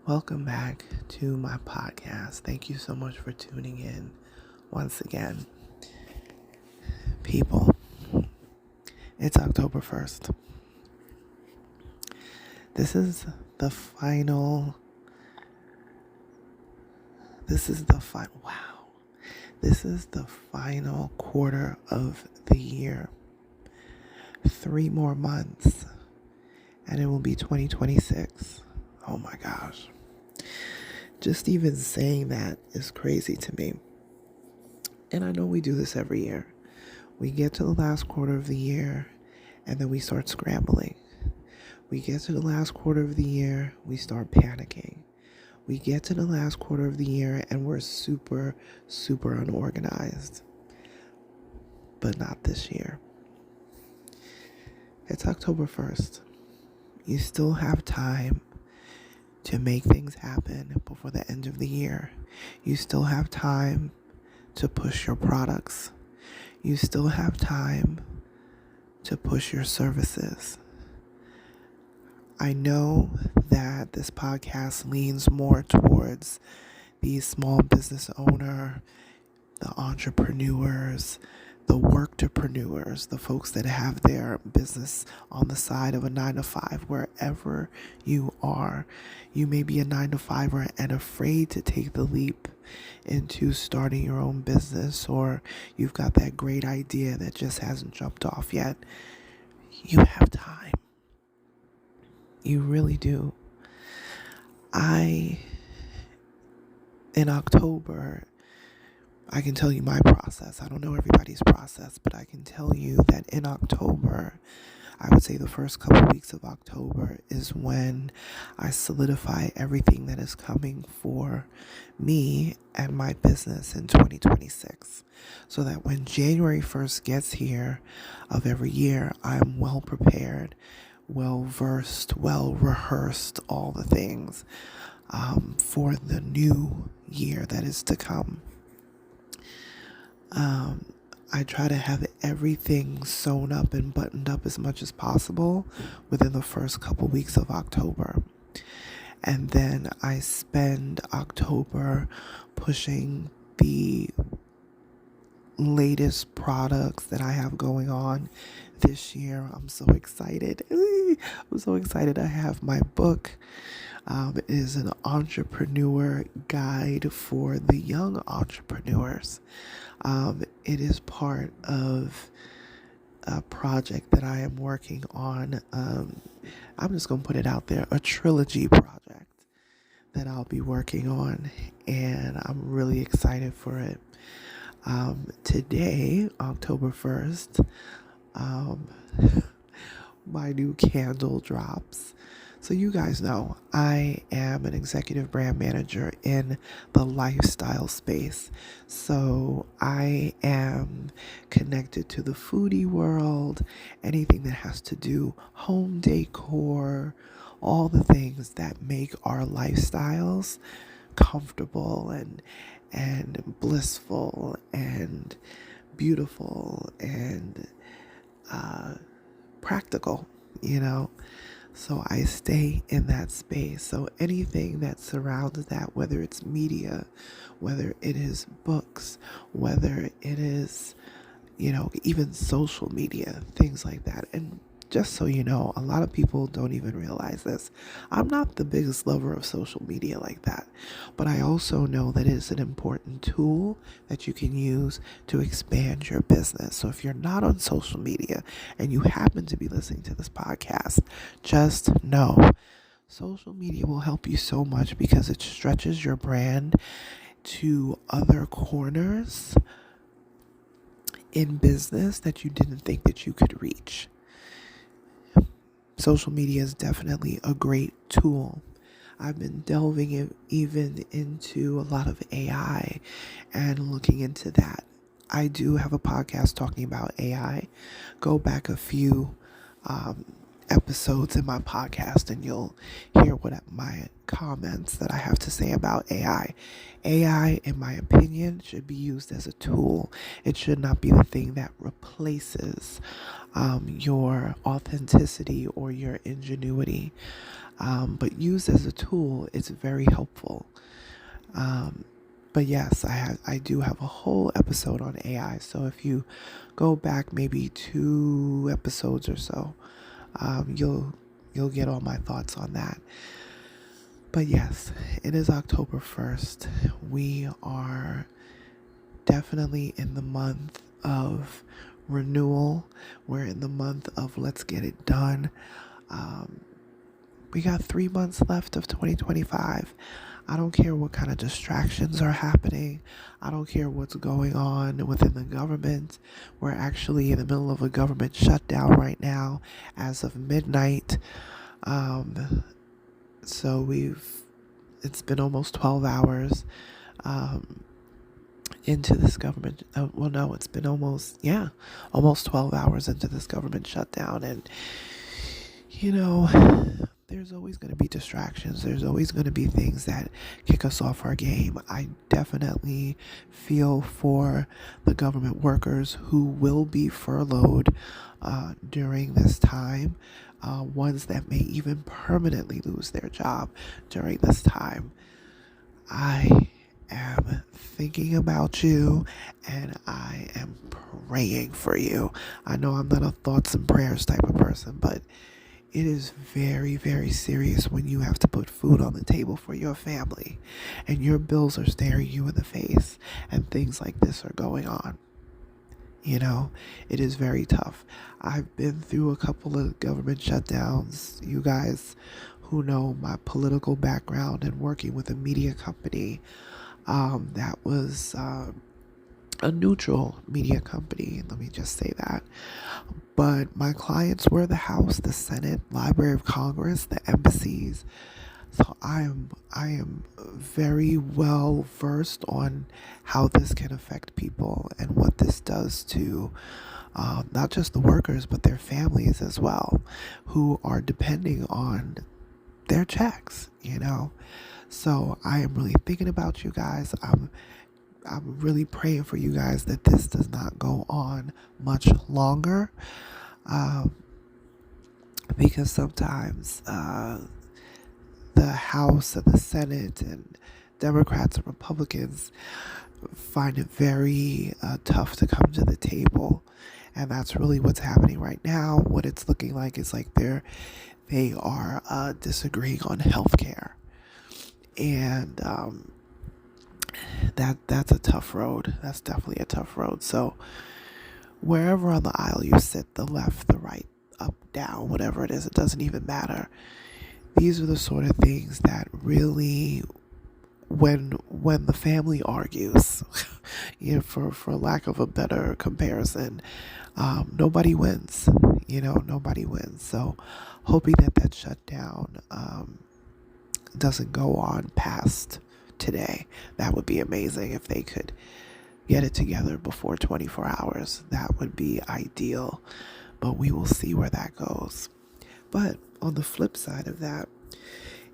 Welcome back to my podcast. Thank you so much for tuning in once again. People, it's October 1st. This is the final, this is the final, wow. This is the final quarter of the year. 3 more months and it will be 2026. Oh my gosh. Just even saying that is crazy to me. And I know we do this every year. We get to the last quarter of the year and then we start scrambling. We get to the last quarter of the year, we start panicking. We get to the last quarter of the year and we're super, super unorganized. But not this year. It's October 1st. You still have time to make things happen before the end of the year. You still have time to push your products. You still have time to push your services. I know that this podcast leans more towards the small business owner, the entrepreneurs, the workpreneurs, the folks that have their business on the side of a 9-to-5, wherever you are. You may be a 9-to-5er and afraid to take the leap into starting your own business, or you've got that great idea that just hasn't jumped off yet. You have time. You really do. In October, I can tell you my process. I don't know everybody's process, but I can tell you that in October, I would say the first couple weeks of October is when I solidify everything that is coming for me and my business in 2026. So that when January 1st gets here of every year, I'm well prepared, well versed, well rehearsed, all the things for the new year that is to come. I try to have everything sewn up and buttoned up as much as possible within the first couple weeks of October. And then I spend October pushing the latest products that I have going on this year. I'm so excited. I'm so excited. I have my book. It is an entrepreneur guide for the young entrepreneurs. It is part of a project that I am working on. I'm just going to put it out there, a trilogy project that I'll be working on, and I'm really excited for it. Today, October 1st, my new candle drops. So you guys know I am an executive brand manager in the lifestyle space. So I am connected to the foodie world, anything that has to do home decor, all the things that make our lifestyles comfortable and blissful and beautiful and practical, you know. So I stay in that space. So anything that surrounds that, whether it's media, whether it is books, whether it is, even social media, things like that. And just so you know, a lot of people don't even realize this. I'm not the biggest lover of social media like that, but I also know that it's an important tool that you can use to expand your business. So if you're not on social media and you happen to be listening to this podcast, just know social media will help you so much because it stretches your brand to other corners in business that you didn't think that you could reach. Social media is definitely a great tool. I've been delving even into a lot of AI and looking into that. I do have a podcast talking about AI. Go back a few episodes in my podcast and you'll hear what my comments that I have to say about AI. AI, in my opinion, should be used as a tool. It should not be the thing that replaces your authenticity or your ingenuity. But used as a tool, it's very helpful. Um, but yes, I do have a whole episode on AI. So if you go back maybe 2 episodes or so, you'll get all my thoughts on that. But yes, it is October 1st. We are definitely in the month of renewal. We're in the month of let's get it done. We got 3 months left of 2025. I don't care what kind of distractions are happening. I don't care what's going on within the government. We're actually in the middle of a government shutdown right now as of midnight. So it's been almost 12 hours into this government. Well, no, it's been almost 12 hours into this government shutdown. And, there's always going to be distractions. There's always going to be things that kick us off our game. I definitely feel for the government workers who will be furloughed during this time, ones that may even permanently lose their job during this time. I am thinking about you and I am praying for you. I know I'm not a thoughts and prayers type of person, but it is very, very serious when you have to put food on the table for your family and your bills are staring you in the face and things like this are going on. It is very tough. I've been through a couple of government shutdowns. You guys who know my political background and working with a media company, that was a neutral media company. Let me just say that. But my clients were the House, the Senate, Library of Congress, the embassies. So I am very well versed on how this can affect people and what this does to not just the workers but their families as well, who are depending on their checks. So I am really thinking about you guys. I'm really praying for you guys that this does not go on much longer, because sometimes the House and the Senate and Democrats and Republicans find it very tough to come to the table, and that's really what's happening right now. What it's looking like is like they are disagreeing on health care, and that's a tough road. That's definitely a tough road. So wherever on the aisle you sit, the left, the right, up, down, whatever it is, it doesn't even matter. These are the sort of things that really, when the family argues, for lack of a better comparison, nobody wins. Nobody wins. So hoping that shutdown doesn't go on past today. That would be amazing if they could get it together before 24 hours. That would be ideal, but we will see where that goes. But on the flip side of that,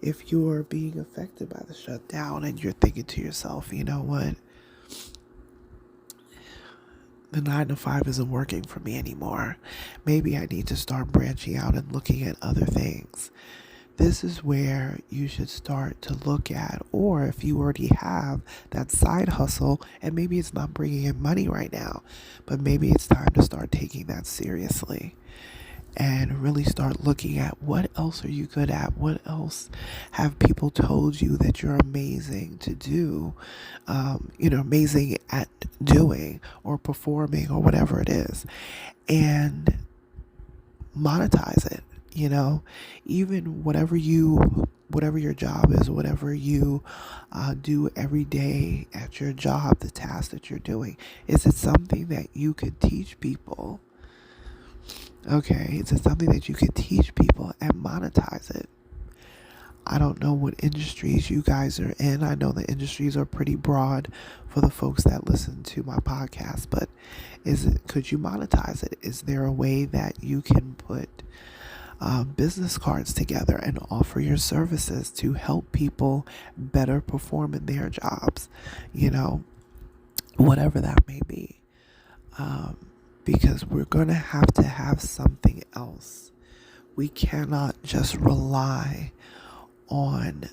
if you're being affected by the shutdown and you're thinking to yourself, you know what, the 9 to 5 isn't working for me anymore. Maybe I need to start branching out and looking at other things. This is where you should start to look at, or if you already have that side hustle and maybe it's not bringing in money right now, but maybe it's time to start taking that seriously and really start looking at what else are you good at? What else have people told you that you're amazing to do, amazing at doing or performing or whatever it is, and monetize it. Even whatever your job is, whatever you do every day at your job, the task that you're doing, is it something that you could teach people? Okay, is it something that you could teach people and monetize it? I don't know what industries you guys are in. I know the industries are pretty broad for the folks that listen to my podcast, but could you monetize it? Is there a way that you can put business cards together and offer your services to help people better perform in their jobs, whatever that may be, because we're going to have something else. We cannot just rely on,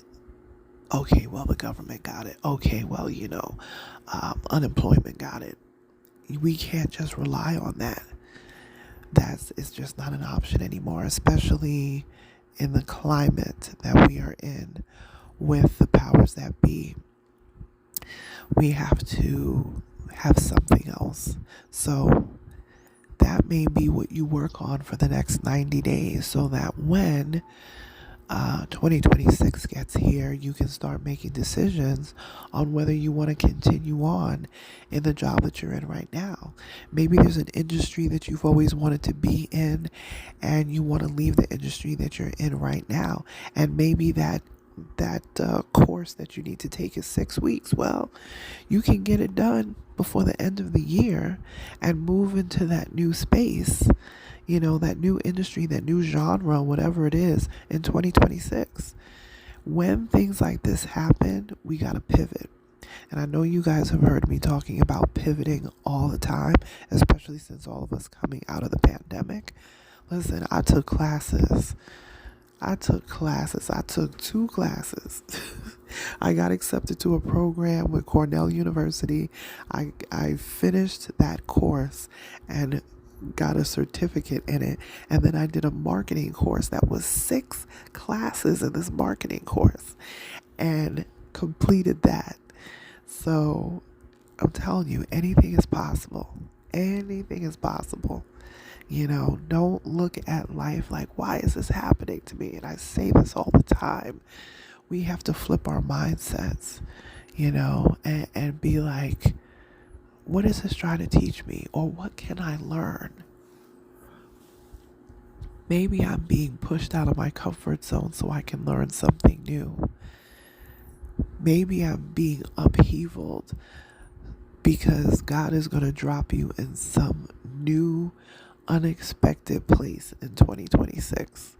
okay, well, the government got it. Okay, well, unemployment got it. We can't just rely on that. It's just not an option anymore, especially in the climate that we are in with the powers that be. We have to have something else. So that may be what you work on for the next 90 days so that when 2026 gets here, you can start making decisions on whether you want to continue on in the job that you're in right now. Maybe there's an industry that you've always wanted to be in and you want to leave the industry that you're in right now. And maybe that course that you need to take is 6 weeks. Well, you can get it done before the end of the year and move into that new space, that new industry, that new genre, whatever it is, in 2026. When things like this happen, we got to pivot. And I know you guys have heard me talking about pivoting all the time, especially since all of us coming out of the pandemic. Listen, I took classes. I took 2 classes. I got accepted to a program with Cornell University. I finished that course and got a certificate in it. And then I did a marketing course that was 6 classes in this marketing course and completed that. So I'm telling you, anything is possible. Anything is possible. Don't look at life like, why is this happening to me? And I say this all the time. We have to flip our mindsets, and be like, what is this trying to teach me? Or what can I learn? Maybe I'm being pushed out of my comfort zone so I can learn something new. Maybe I'm being upheavaled because God is going to drop you in some new, unexpected place in 2026.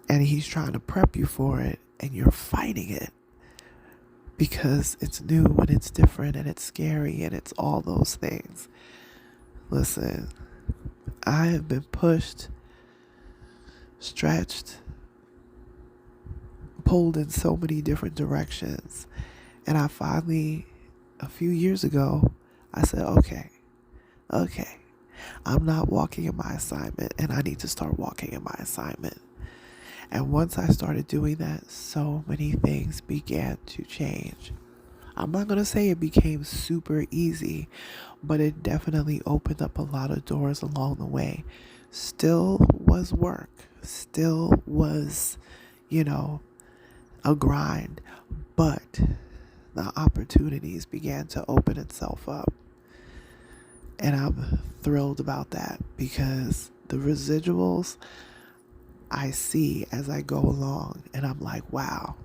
And He's trying to prep you for it, and you're fighting it because it's new and it's different and it's scary and it's all those things. Listen, I have been pushed, stretched, pulled in so many different directions. And I finally, a few years ago, I said, okay, I'm not walking in my assignment and I need to start walking in my assignment. And once I started doing that, so many things began to change. I'm not going to say it became super easy, but it definitely opened up a lot of doors along the way. Still was work, still was, a grind, but the opportunities began to open itself up. And I'm thrilled about that because the residuals I see as I go along, and I'm like, wow,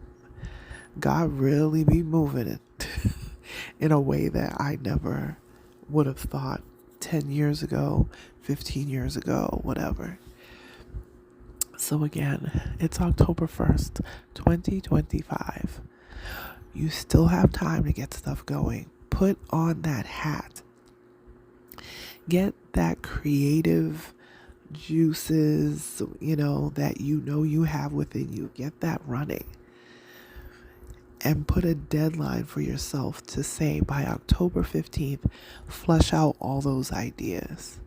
God really be moving it in a way that I never would have thought 10 years ago, 15 years ago, whatever. So again, it's October 1st, 2025. You still have time to get stuff going. Put on that hat. Get that creative juices, that you have within you. Get that running. And put a deadline for yourself to say by October 15th, flesh out all those ideas.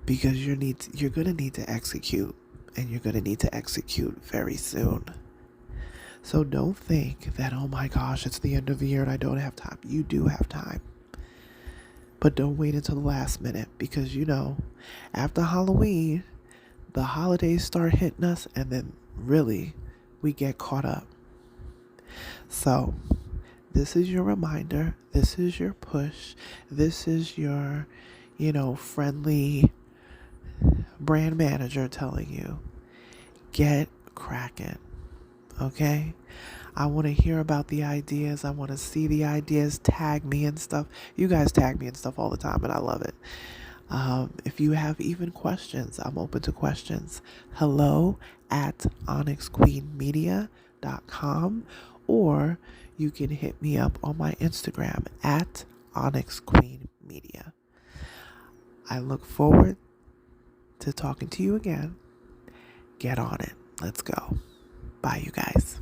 Because you're going to need to execute, and you're going to need to execute very soon. So don't think that, oh my gosh, it's the end of the year and I don't have time. You do have time. But don't wait until the last minute because, after Halloween, the holidays start hitting us and then really we get caught up. So this is your reminder. This is your push. This is your, friendly brand manager telling you, get cracking. Okay? I want to hear about the ideas. I want to see the ideas. Tag me and stuff. You guys tag me and stuff all the time, and I love it. If you have even questions, I'm open to questions. hello@onyxqueenmedia.com, or you can hit me up on my Instagram @onyxqueenmedia. I look forward to talking to you again. Get on it. Let's go. Bye, you guys.